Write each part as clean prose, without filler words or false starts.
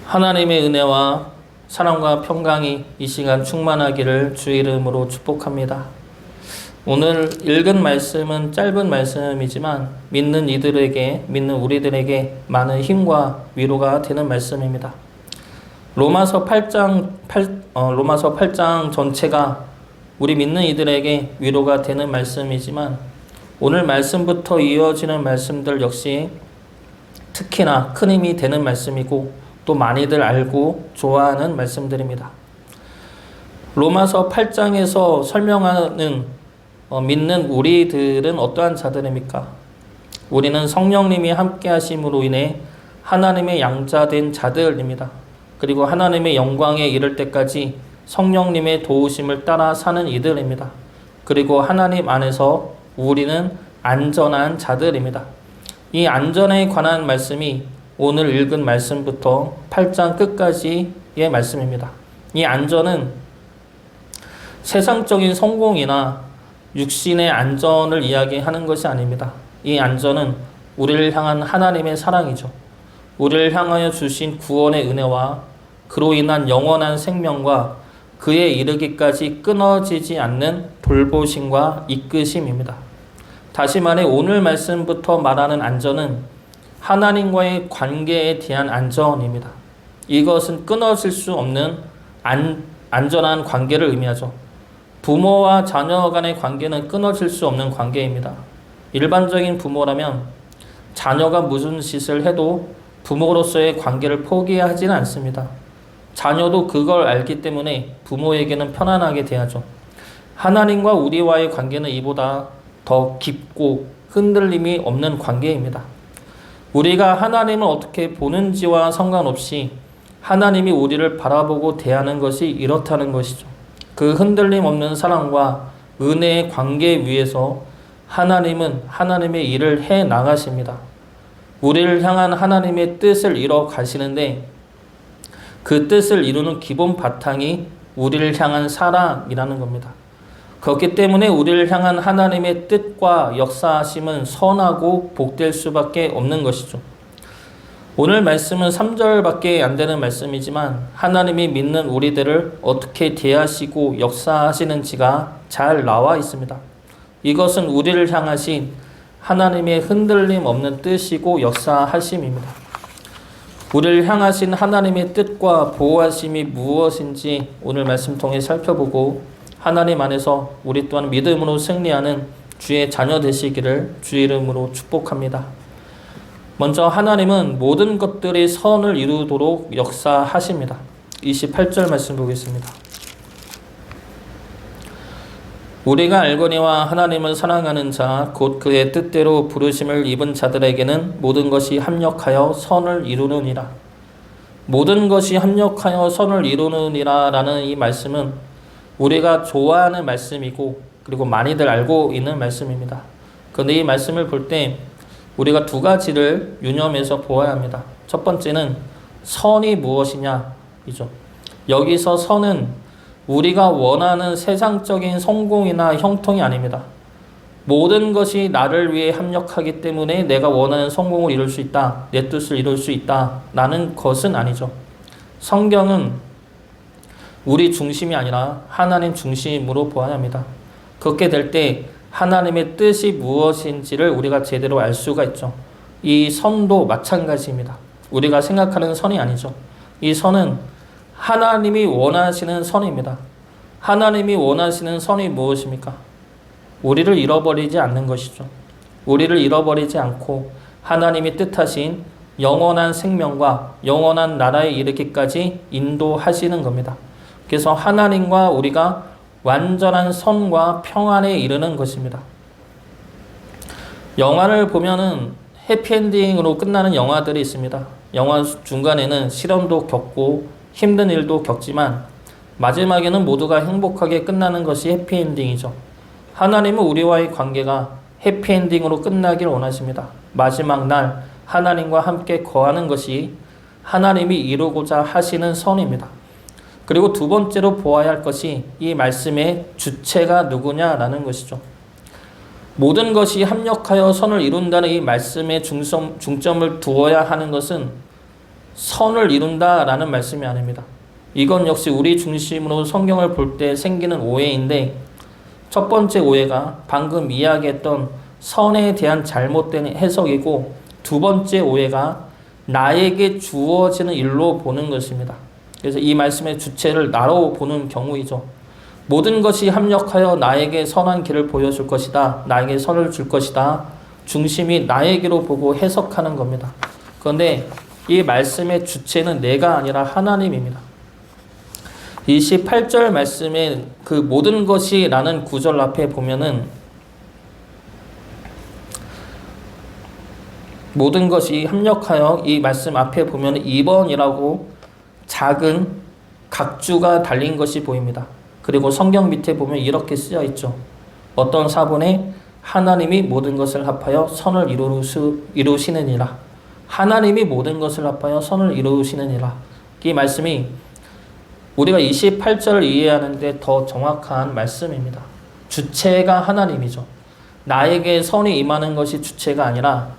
하나님의 은혜와 사랑과 평강이 이 시간 충만하기를 주의 이름으로 축복합니다. 오늘 읽은 말씀은 짧은 말씀이지만 믿는 이들에게, 믿는 우리들에게 많은 힘과 위로가 되는 말씀입니다. 로마서 8장 전체가 우리 믿는 이들에게 위로가 되는 말씀이지만 오늘 말씀부터 이어지는 말씀들 역시 특히나 큰 힘이 되는 말씀이고 또 많이들 알고 좋아하는 말씀들입니다. 로마서 8장에서 설명하는 믿는 우리들은 어떠한 자들입니까? 우리는 성령님이 함께 하심으로 인해 하나님의 양자된 자들입니다. 그리고 하나님의 영광에 이를 때까지 성령님의 도우심을 따라 사는 이들입니다. 그리고 하나님 안에서 우리는 안전한 자들입니다. 이 안전에 관한 말씀이 오늘 읽은 말씀부터 8장 끝까지의 말씀입니다. 이 안전은 세상적인 성공이나 육신의 안전을 이야기하는 것이 아닙니다. 이 안전은 우리를 향한 하나님의 사랑이죠. 우리를 향하여 주신 구원의 은혜와 그로 인한 영원한 생명과 그에 이르기까지 끊어지지 않는 돌보심과 이끄심입니다. 다시 말해 오늘 말씀부터 말하는 안전은 하나님과의 관계에 대한 안전입니다. 이것은 끊어질 수 없는 안전한 관계를 의미하죠. 부모와 자녀 간의 관계는 끊어질 수 없는 관계입니다. 일반적인 부모라면 자녀가 무슨 짓을 해도 부모로서의 관계를 포기하지는 않습니다. 자녀도 그걸 알기 때문에 부모에게는 편안하게 대하죠. 하나님과 우리와의 관계는 이보다 더 깊고 흔들림이 없는 관계입니다. 우리가 하나님을 어떻게 보는지와 상관없이 하나님이 우리를 바라보고 대하는 것이 이렇다는 것이죠. 그 흔들림 없는 사랑과 은혜의 관계 위에서 하나님은 하나님의 일을 해 나가십니다. 우리를 향한 하나님의 뜻을 이뤄 가시는데 그 뜻을 이루는 기본 바탕이 우리를 향한 사랑이라는 겁니다. 그렇기 때문에 우리를 향한 하나님의 뜻과 역사하심은 선하고 복될 수밖에 없는 것이죠. 오늘 말씀은 3절밖에 안 되는 말씀이지만 하나님이 믿는 우리들을 어떻게 대하시고 역사하시는지가 잘 나와 있습니다. 이것은 우리를 향하신 하나님의 흔들림 없는 뜻이고 역사하심입니다. 우리를 향하신 하나님의 뜻과 보호하심이 무엇인지 오늘 말씀 통해 살펴보고 하나님 안에서 우리 또한 믿음으로 승리하는 주의 자녀 되시기를 주의 이름으로 축복합니다. 먼저 하나님은 모든 것들이 선을 이루도록 역사하십니다. 28절 말씀 보겠습니다. 우리가 알거니와 하나님을 사랑하는 자 곧 그의 뜻대로 부르심을 입은 자들에게는 모든 것이 합력하여 선을 이루느니라. 모든 것이 합력하여 선을 이루느니라 라는 이 말씀은 우리가 좋아하는 말씀이고 그리고 많이들 알고 있는 말씀입니다. 그런데 이 말씀을 볼 때 우리가 두 가지를 유념해서 보아야 합니다. 첫 번째는 선이 무엇이냐이죠. 여기서 선은 우리가 원하는 세상적인 성공이나 형통이 아닙니다. 모든 것이 나를 위해 합력하기 때문에 내가 원하는 성공을 이룰 수 있다, 내 뜻을 이룰 수 있다 라는 것은 아니죠. 성경은 우리 중심이 아니라 하나님 중심으로 보아야 합니다. 그렇게 될 때 하나님의 뜻이 무엇인지를 우리가 제대로 알 수가 있죠. 이 선도 마찬가지입니다. 우리가 생각하는 선이 아니죠. 이 선은 하나님이 원하시는 선입니다. 하나님이 원하시는 선이 무엇입니까? 우리를 잃어버리지 않는 것이죠. 우리를 잃어버리지 않고 하나님이 뜻하신 영원한 생명과 영원한 나라에 이르기까지 인도하시는 겁니다. 그래서 하나님과 우리가 완전한 선과 평안에 이르는 것입니다. 영화를 보면은 해피엔딩으로 끝나는 영화들이 있습니다. 영화 중간에는 시련도 겪고 힘든 일도 겪지만 마지막에는 모두가 행복하게 끝나는 것이 해피엔딩이죠. 하나님은 우리와의 관계가 해피엔딩으로 끝나길 원하십니다. 마지막 날 하나님과 함께 거하는 것이 하나님이 이루고자 하시는 선입니다. 그리고 두 번째로 보아야 할 것이 이 말씀의 주체가 누구냐라는 것이죠. 모든 것이 합력하여 선을 이룬다는 이 말씀에 중점을 두어야 하는 것은 선을 이룬다라는 말씀이 아닙니다. 이건 역시 우리 중심으로 성경을 볼 때 생기는 오해인데, 첫 번째 오해가 방금 이야기했던 선에 대한 잘못된 해석이고, 두 번째 오해가 나에게 주어지는 일로 보는 것입니다. 그래서 이 말씀의 주체를 나로 보는 경우이죠. 모든 것이 합력하여 나에게 선한 길을 보여줄 것이다. 나에게 선을 줄 것이다. 중심이 나에게로 보고 해석하는 겁니다. 그런데 이 말씀의 주체는 내가 아니라 하나님입니다. 28절 말씀에 그 모든 것이 라는 구절 앞에 보면은 모든 것이 합력하여 이 말씀 앞에 보면 2번이라고 작은 각주가 달린 것이 보입니다. 그리고 성경 밑에 보면 이렇게 쓰여 있죠. 어떤 사본에 하나님이 모든 것을 합하여 선을 이루시느니라. 하나님이 모든 것을 합하여 선을 이루시느니라. 이 말씀이 우리가 28절을 이해하는데 더 정확한 말씀입니다. 주체가 하나님이죠. 나에게 선이 임하는 것이 주체가 아니라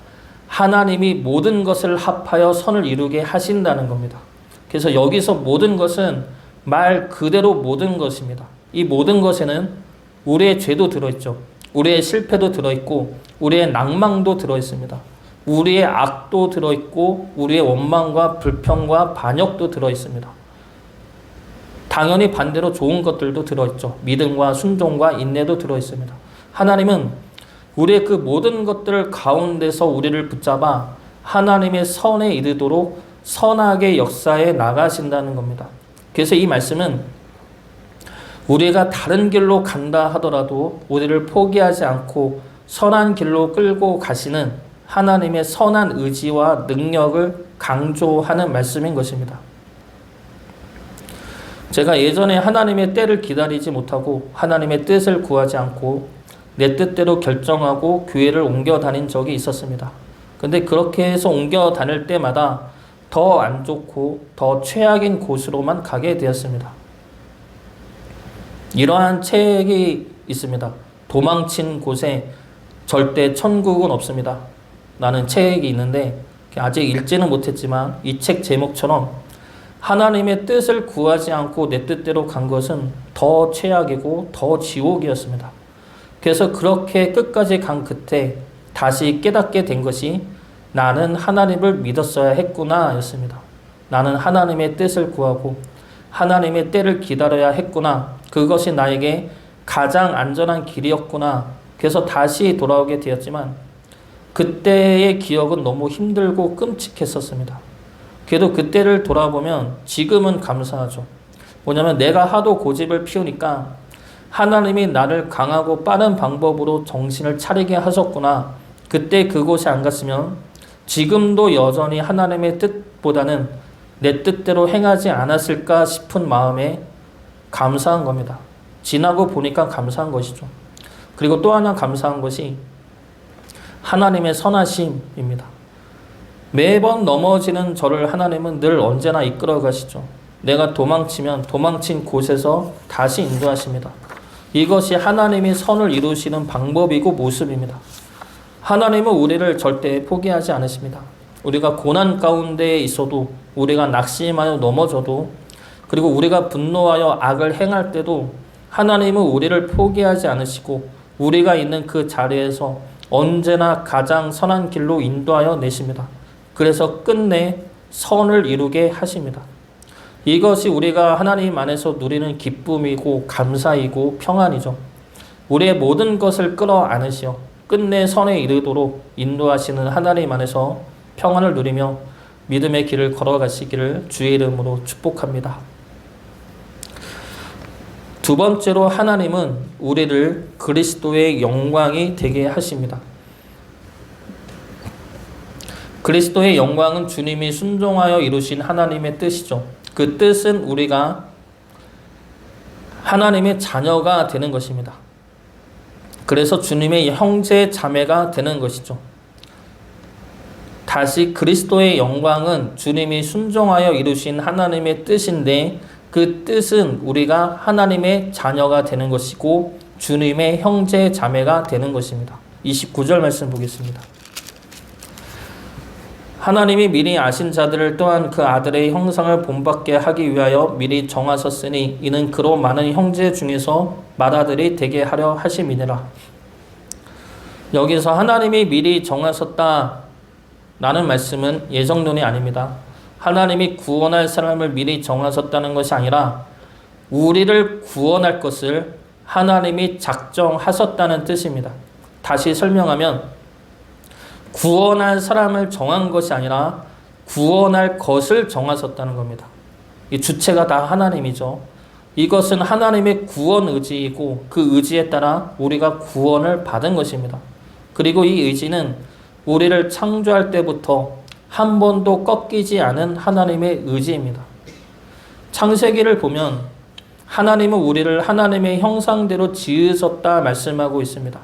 하나님이 모든 것을 합하여 선을 이루게 하신다는 겁니다. 그래서 여기서 모든 것은 말 그대로 모든 것입니다. 이 모든 것에는 우리의 죄도 들어있죠. 우리의 실패도 들어있고 우리의 낭망도 들어있습니다. 우리의 악도 들어있고 우리의 원망과 불평과 반역도 들어있습니다. 당연히 반대로 좋은 것들도 들어있죠. 믿음과 순종과 인내도 들어있습니다. 하나님은 우리의 그 모든 것들 가운데서 우리를 붙잡아 하나님의 선에 이르도록 선하게 역사해 나가신다는 겁니다. 그래서 이 말씀은 우리가 다른 길로 간다 하더라도 우리를 포기하지 않고 선한 길로 끌고 가시는 하나님의 선한 의지와 능력을 강조하는 말씀인 것입니다. 제가 예전에 하나님의 때를 기다리지 못하고 하나님의 뜻을 구하지 않고 내 뜻대로 결정하고 교회를 옮겨 다닌 적이 있었습니다. 근데 그렇게 해서 옮겨 다닐 때마다 더 안 좋고 더 최악인 곳으로만 가게 되었습니다. 이러한 책이 있습니다. 도망친 곳에 절대 천국은 없습니다. 라는 책이 있는데 아직 읽지는 못했지만 이 책 제목처럼 하나님의 뜻을 구하지 않고 내 뜻대로 간 것은 더 최악이고 더 지옥이었습니다. 그래서 그렇게 끝까지 간 끝에 다시 깨닫게 된 것이 나는 하나님을 믿었어야 했구나 였습니다. 나는 하나님의 뜻을 구하고 하나님의 때를 기다려야 했구나. 그것이 나에게 가장 안전한 길이었구나. 그래서 다시 돌아오게 되었지만 그때의 기억은 너무 힘들고 끔찍했었습니다. 그래도 그때를 돌아보면 지금은 감사하죠. 뭐냐면 내가 하도 고집을 피우니까 하나님이 나를 강하고 빠른 방법으로 정신을 차리게 하셨구나. 그때 그곳에 안 갔으면 지금도 여전히 하나님의 뜻보다는 내 뜻대로 행하지 않았을까 싶은 마음에 감사한 겁니다. 지나고 보니까 감사한 것이죠. 그리고 또 하나 감사한 것이 하나님의 선하심입니다. 매번 넘어지는 저를 하나님은 늘 언제나 이끌어 가시죠. 내가 도망치면 도망친 곳에서 다시 인도하십니다. 이것이 하나님이 선을 이루시는 방법이고 모습입니다. 하나님은 우리를 절대 포기하지 않으십니다. 우리가 고난 가운데 있어도, 우리가 낙심하여 넘어져도, 그리고 우리가 분노하여 악을 행할 때도 하나님은 우리를 포기하지 않으시고 우리가 있는 그 자리에서 언제나 가장 선한 길로 인도하여 내십니다. 그래서 끝내 선을 이루게 하십니다. 이것이 우리가 하나님 안에서 누리는 기쁨이고 감사이고 평안이죠. 우리의 모든 것을 끌어안으시어 끝내 선에 이르도록 인도하시는 하나님 안에서 평안을 누리며 믿음의 길을 걸어가시기를 주의 이름으로 축복합니다. 두 번째로 하나님은 우리를 그리스도의 영광이 되게 하십니다. 그리스도의 영광은 주님이 순종하여 이루신 하나님의 뜻이죠. 그 뜻은 우리가 하나님의 자녀가 되는 것입니다. 그래서 주님의 형제 자매가 되는 것이죠. 다시 그리스도의 영광은 주님이 순종하여 이루신 하나님의 뜻인데 그 뜻은 우리가 하나님의 자녀가 되는 것이고 주님의 형제 자매가 되는 것입니다. 29절 말씀 보겠습니다. 하나님이 미리 아신 자들을 또한 그 아들의 형상을 본받게 하기 위하여 미리 정하셨으니 이는 그로 많은 형제 중에서 맏아들이 되게 하려 하심이니라. 여기서 하나님이 미리 정하셨다라는 말씀은 예정론이 아닙니다. 하나님이 구원할 사람을 미리 정하셨다는 것이 아니라 우리를 구원할 것을 하나님이 작정하셨다는 뜻입니다. 다시 설명하면 구원할 사람을 정한 것이 아니라 구원할 것을 정하셨다는 겁니다. 이 주체가 다 하나님이죠. 이것은 하나님의 구원 의지이고 그 의지에 따라 우리가 구원을 받은 것입니다. 그리고 이 의지는 우리를 창조할 때부터 한 번도 꺾이지 않은 하나님의 의지입니다. 창세기를 보면 하나님은 우리를 하나님의 형상대로 지으셨다 말씀하고 있습니다.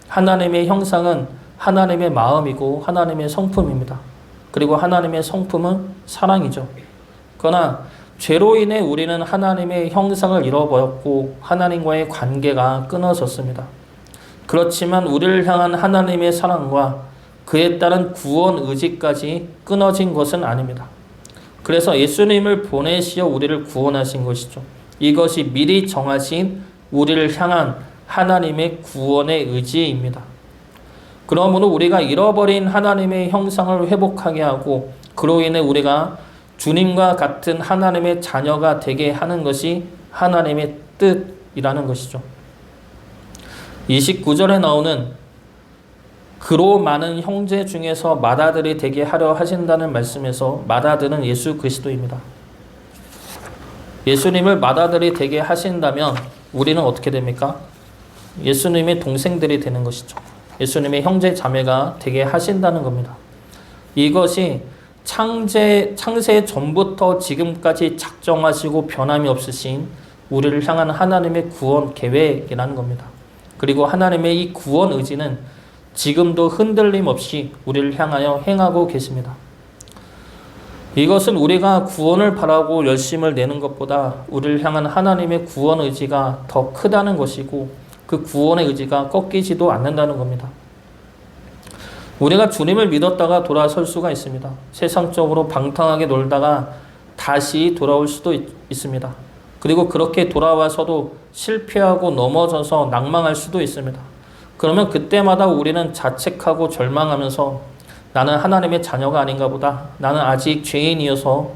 하나님의 형상은 하나님의 마음이고 하나님의 성품입니다. 그리고 하나님의 성품은 사랑이죠. 그러나 죄로 인해 우리는 하나님의 형상을 잃어버렸고 하나님과의 관계가 끊어졌습니다. 그렇지만 우리를 향한 하나님의 사랑과 그에 따른 구원 의지까지 끊어진 것은 아닙니다. 그래서 예수님을 보내시어 우리를 구원하신 것이죠. 이것이 미리 정하신 우리를 향한 하나님의 구원의 의지입니다. 그러므로 우리가 잃어버린 하나님의 형상을 회복하게 하고 그로 인해 우리가 주님과 같은 하나님의 자녀가 되게 하는 것이 하나님의 뜻이라는 것이죠. 29절에 나오는 그로 많은 형제 중에서 맏아들이 되게 하려 하신다는 말씀에서 맏아들은 예수 그리스도입니다. 예수님을 맏아들이 되게 하신다면 우리는 어떻게 됩니까? 예수님의 동생들이 되는 것이죠. 예수님의 형제 자매가 되게 하신다는 겁니다. 이것이 창세 전부터 지금까지 작정하시고 변함이 없으신 우리를 향한 하나님의 구원 계획이라는 겁니다. 그리고 하나님의 이 구원 의지는 지금도 흔들림 없이 우리를 향하여 행하고 계십니다. 이것은 우리가 구원을 바라고 열심을 내는 것보다 우리를 향한 하나님의 구원 의지가 더 크다는 것이고 그 구원의 의지가 꺾이지도 않는다는 겁니다. 우리가 주님을 믿었다가 돌아설 수가 있습니다. 세상적으로 방탕하게 놀다가 다시 돌아올 수도 있습니다. 그리고 그렇게 돌아와서도 실패하고 넘어져서 낭망할 수도 있습니다. 그러면 그때마다 우리는 자책하고 절망하면서 나는 하나님의 자녀가 아닌가 보다. 나는 아직 죄인이어서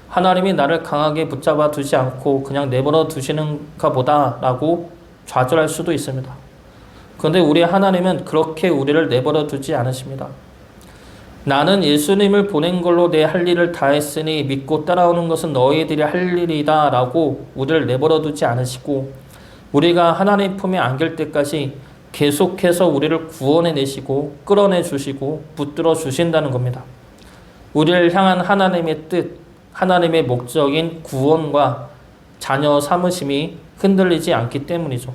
하나님이 나를 강하게 붙잡아 두지 않고 그냥 내버려 두시는가 보다 라고 좌절할 수도 있습니다. 그런데 우리 하나님은 그렇게 우리를 내버려 두지 않으십니다. 나는 예수님을 보낸 걸로 내 할 일을 다했으니 믿고 따라오는 것은 너희들이 할 일이다 라고 우리를 내버려 두지 않으시고 우리가 하나님 품에 안길 때까지 계속해서 우리를 구원해 내시고 끌어내 주시고 붙들어 주신다는 겁니다. 우리를 향한 하나님의 뜻, 하나님의 목적인 구원과 자녀 삼으심이 흔들리지 않기 때문이죠.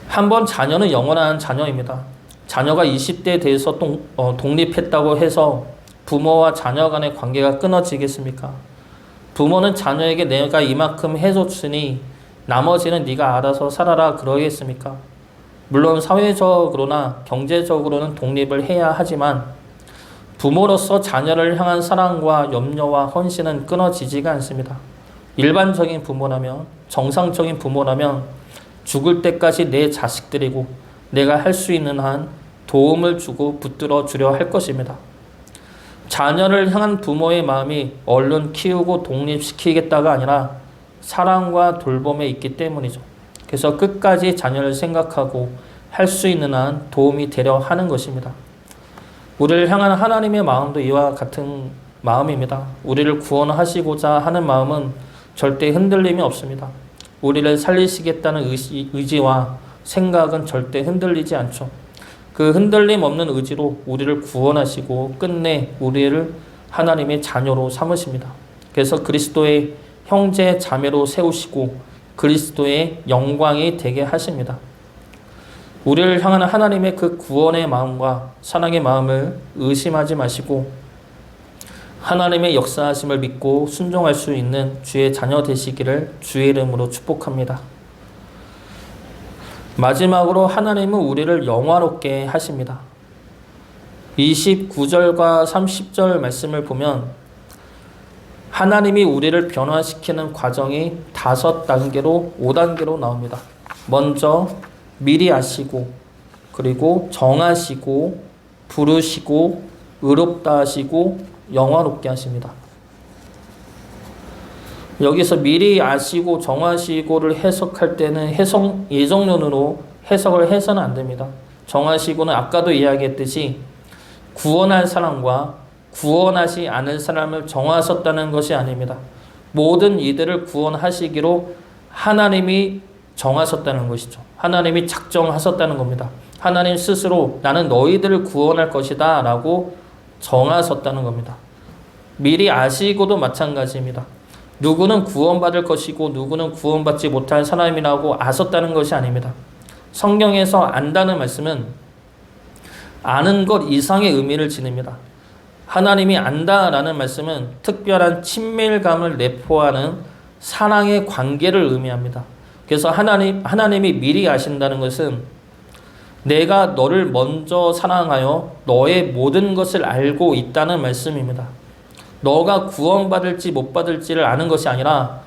한번 자녀는 영원한 자녀입니다. 자녀가 20대에 대해서 독립했다고 해서 부모와 자녀 간의 관계가 끊어지겠습니까? 부모는 자녀에게 내가 이만큼 해줬으니 나머지는 네가 알아서 살아라 그러겠습니까? 물론 사회적으로나 경제적으로는 독립을 해야 하지만 부모로서 자녀를 향한 사랑과 염려와 헌신은 끊어지지가 않습니다. 일반적인 부모라면, 정상적인 부모라면 죽을 때까지 내 자식들이고 내가 할 수 있는 한 도움을 주고 붙들어 주려 할 것입니다. 자녀를 향한 부모의 마음이 얼른 키우고 독립시키겠다가 아니라 사랑과 돌봄에 있기 때문이죠. 그래서 끝까지 자녀를 생각하고 할 수 있는 한 도움이 되려 하는 것입니다. 우리를 향한 하나님의 마음도 이와 같은 마음입니다. 우리를 구원하시고자 하는 마음은 절대 흔들림이 없습니다. 우리를 살리시겠다는 의지와 생각은 절대 흔들리지 않죠. 그 흔들림 없는 의지로 우리를 구원하시고 끝내 우리를 하나님의 자녀로 삼으십니다. 그래서 그리스도의 형제 자매로 세우시고 그리스도의 영광이 되게 하십니다. 우리를 향하는 하나님의 그 구원의 마음과 사랑의 마음을 의심하지 마시고 하나님의 역사하심을 믿고 순종할 수 있는 주의 자녀 되시기를 주의 이름으로 축복합니다. 마지막으로 하나님은 우리를 영화롭게 하십니다. 29절과 30절 말씀을 보면 하나님이 우리를 변화시키는 과정이 5단계로 5단계로 나옵니다. 먼저 미리 아시고, 그리고 정하시고, 부르시고, 의롭다 하시고, 영화롭게 하십니다. 여기서 미리 아시고 정하시고를 해석할 때는 예정론으로 해석을 해서는 안 됩니다. 정하시고는 아까도 이야기했듯이 구원할 사람과 구원하지 않을 사람을 정하셨다는 것이 아닙니다. 모든 이들을 구원하시기로 하나님이 정하셨다는 것이죠. 하나님이 작정하셨다는 겁니다. 하나님 스스로 나는 너희들을 구원할 것이다 라고 정하셨다는 겁니다. 미리 아시고도 마찬가지입니다. 누구는 구원받을 것이고 누구는 구원받지 못할 사람이라고 아셨다는 것이 아닙니다. 성경에서 안다는 말씀은 아는 것 이상의 의미를 지닙니다. 하나님이 안다라는 말씀은 특별한 친밀감을 내포하는 사랑의 관계를 의미합니다. 그래서 하나님이 미리 아신다는 것은 내가 너를 먼저 사랑하여 너의 모든 것을 알고 있다는 말씀입니다. 너가 구원받을지 못 받을지를 아는 것이 아니라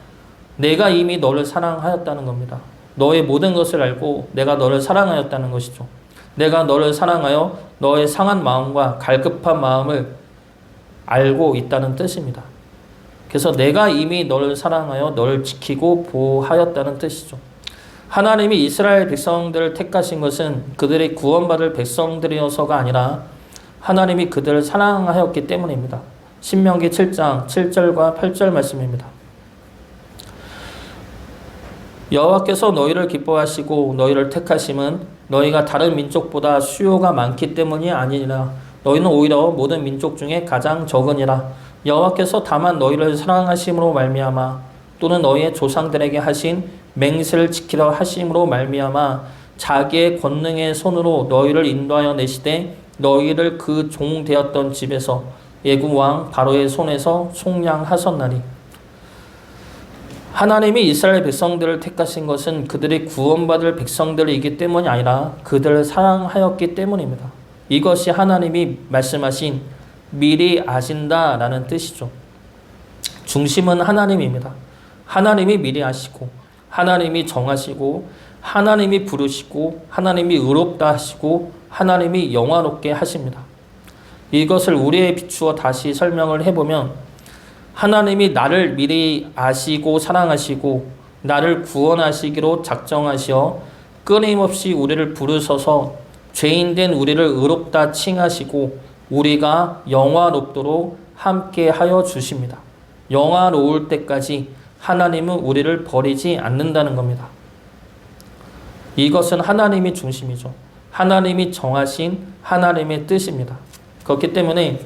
내가 이미 너를 사랑하였다는 겁니다. 너의 모든 것을 알고 내가 너를 사랑하였다는 것이죠. 내가 너를 사랑하여 너의 상한 마음과 갈급한 마음을 알고 있다는 뜻입니다. 그래서 내가 이미 너를 사랑하여 너를 지키고 보호하였다는 뜻이죠. 하나님이 이스라엘 백성들을 택하신 것은 그들이 구원받을 백성들이어서가 아니라 하나님이 그들을 사랑하였기 때문입니다. 신명기 7장 7절과 8절 말씀입니다. 여호와께서 너희를 기뻐하시고 너희를 택하심은 너희가 다른 민족보다 수요가 많기 때문이 아니니라. 너희는 오히려 모든 민족 중에 가장 적으니라. 여호와께서 다만 너희를 사랑하심으로 말미암아 또는 너희의 조상들에게 하신 맹세를 지키려 하심으로 말미암아 자기의 권능의 손으로 너희를 인도하여 내시되 너희를 그 종 되었던 집에서 애굽 왕 바로의 손에서 속량하셨나니. 하나님이 이스라엘 백성들을 택하신 것은 그들이 구원받을 백성들이기 때문이 아니라 그들을 사랑하였기 때문입니다. 이것이 하나님이 말씀하신 미리 아신다라는 뜻이죠. 중심은 하나님입니다. 하나님이 미리 아시고 하나님이 정하시고 하나님이 부르시고 하나님이 의롭다 하시고 하나님이 영화롭게 하십니다. 이것을 우리에 비추어 다시 설명을 해보면 하나님이 나를 미리 아시고 사랑하시고 나를 구원하시기로 작정하시어 끊임없이 우리를 부르셔서 죄인된 우리를 의롭다 칭하시고 우리가 영화롭도록 함께 하여 주십니다. 영화로울 때까지 하나님은 우리를 버리지 않는다는 겁니다. 이것은 하나님이 중심이죠. 하나님이 정하신 하나님의 뜻입니다. 그렇기 때문에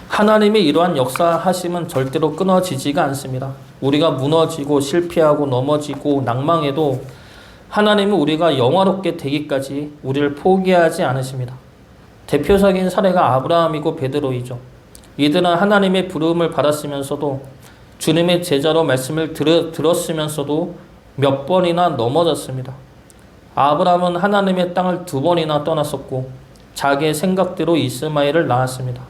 하나님의 이러한 역사하심은 절대로 끊어지지가 않습니다. 우리가 무너지고 실패하고 넘어지고 낭망해도 하나님은 우리가 영화롭게 되기까지 우리를 포기하지 않으십니다. 대표적인 사례가 아브라함이고 베드로이죠. 이들은 하나님의 부름을 받았으면서도 주님의 제자로 말씀을 들었으면서도 몇 번이나 넘어졌습니다. 아브라함은 하나님의 땅을 2번이나 떠났었고 자기의 생각대로 이스마엘을 낳았습니다.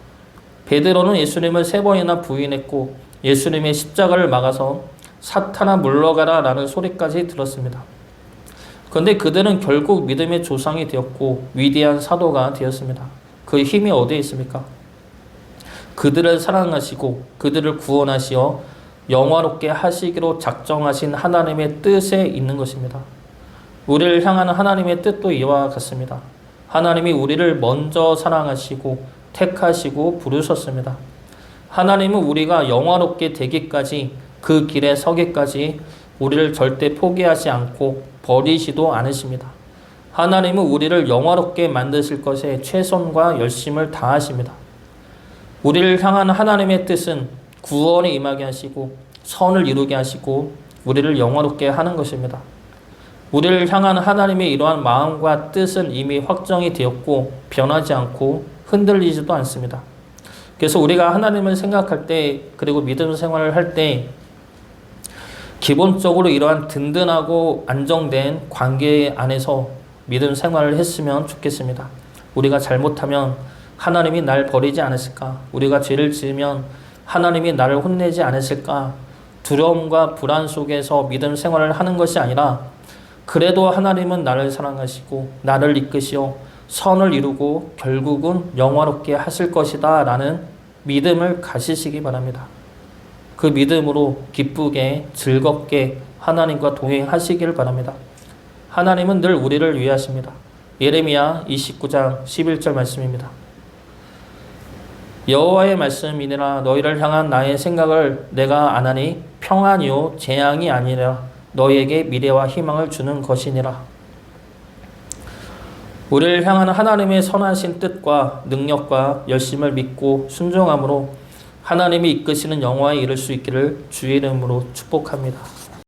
베드로는 예수님을 3번이나 부인했고 예수님의 십자가를 막아서 사탄아 물러가라 라는 소리까지 들었습니다. 그런데 그들은 결국 믿음의 조상이 되었고 위대한 사도가 되었습니다. 그 힘이 어디에 있습니까? 그들을 사랑하시고 그들을 구원하시어 영화롭게 하시기로 작정하신 하나님의 뜻에 있는 것입니다. 우리를 향하는 하나님의 뜻도 이와 같습니다. 하나님이 우리를 먼저 사랑하시고 택하시고 부르셨습니다. 하나님은 우리가 영화롭게 되기까지 그 길에 서기까지 우리를 절대 포기하지 않고 버리지도 않으십니다. 하나님은 우리를 영화롭게 만드실 것에 최선과 열심을 다하십니다. 우리를 향한 하나님의 뜻은 구원에 임하게 하시고 선을 이루게 하시고 우리를 영화롭게 하는 것입니다. 우리를 향한 하나님의 이러한 마음과 뜻은 이미 확정이 되었고 변하지 않고 흔들리지도 않습니다. 그래서 우리가 하나님을 생각할 때 그리고 믿음 생활을 할 때 기본적으로 이러한 든든하고 안정된 관계 안에서 믿음 생활을 했으면 좋겠습니다. 우리가 잘못하면 하나님이 날 버리지 않으실까? 우리가 죄를 지으면 하나님이 나를 혼내지 않으실까? 두려움과 불안 속에서 믿음 생활을 하는 것이 아니라 그래도 하나님은 나를 사랑하시고 나를 이끄시어 선을 이루고 결국은 영화롭게 하실 것이다 라는 믿음을 가지시기 바랍니다. 그 믿음으로 기쁘게 즐겁게 하나님과 동행하시기를 바랍니다. 하나님은 늘 우리를 위하십니다. 예레미야 29장 11절 말씀입니다. 여호와의 말씀이니라 너희를 향한 나의 생각을 내가 아나니 평안이요 재앙이 아니라 너희에게 미래와 희망을 주는 것이니라. 우리를 향한 하나님의 선하신 뜻과 능력과 열심을 믿고 순종함으로 하나님이 이끄시는 영화에 이를 수 있기를 주의 이름으로 축복합니다.